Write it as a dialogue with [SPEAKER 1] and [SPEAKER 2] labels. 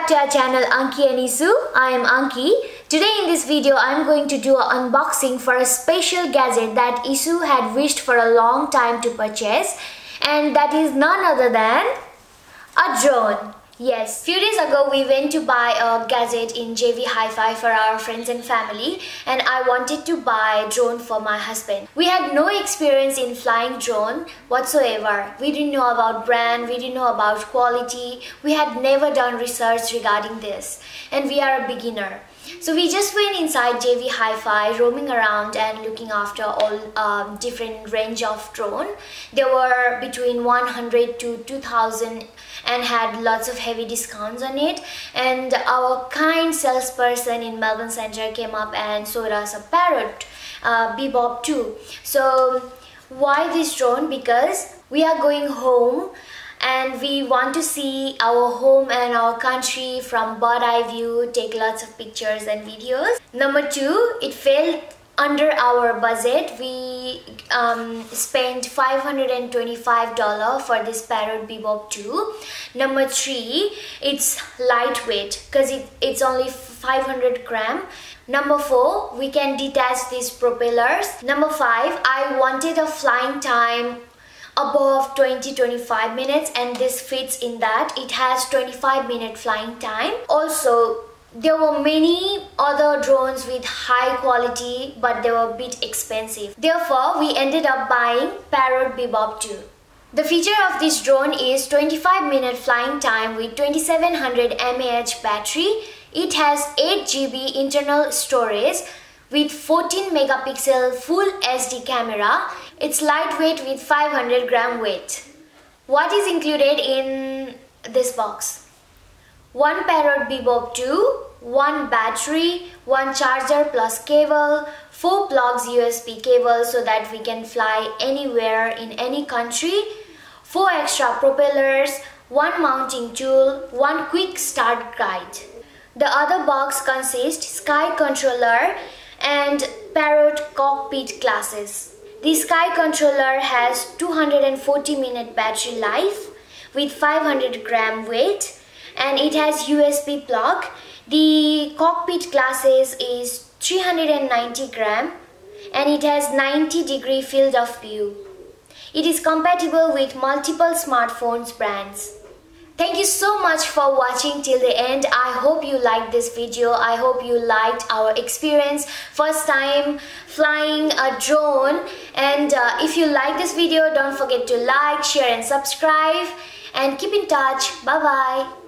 [SPEAKER 1] back to our channel Anki and Isu. I am Anki. Today in this video I am going to do an unboxing for a special gadget that Isu had wished for a long time to purchase, and that is none other than a drone. Yes, few days ago we went to buy a gadget in JV Hi-Fi for our friends and family, and I wanted to buy a drone for my husband. We had no experience in flying drone whatsoever. We didn't know about brand, we didn't know about quality, we had never done research regarding this, and we are a beginner. So we just went inside JV Hi-Fi, roaming around and looking after all different range of drone. There were between 100 to 2000 and had lots of heavy discounts on it. And our kind salesperson in Melbourne Center came up and showed us a Parrot Bebop too. So why this drone? Because we are going home and we want to see our home and our country from bird eye view, take lots of pictures and videos. Number two, it fell under our budget. We spent $525 for this Parrot Bebop 2. Number three, it's lightweight because it's only 500 gram. Number four, we can detach these propellers. Number five, I wanted a flying time above 20-25 minutes, and this fits in that. It has 25-minute flying time. Also, there were many other drones with high quality, but they were a bit expensive. Therefore, we ended up buying Parrot Bebop 2. The feature of this drone is 25-minute flying time with 2700 mAh battery. It has 8 GB internal storage with 14 megapixel full SD camera. It's lightweight with 500 gram weight. What is included in this box? One Parrot Bebop 2, one battery, one charger plus cable, 4 plugs USB cable so that we can fly anywhere in any country, 4 extra propellers, one mounting tool, one quick start guide. The other box consists Sky controller and Parrot cockpit classes. The Sky controller has 240-minute battery life with 500 gram weight, and it has USB plug. The cockpit classes is 390 gram and it has 90-degree field of view. It is compatible with multiple smartphones brands. Thank you so much for watching till the end. I hope you liked this video. I hope you liked our experience, first time flying a drone. And if you like this video, don't forget to like, share and subscribe. And keep in touch. Bye bye.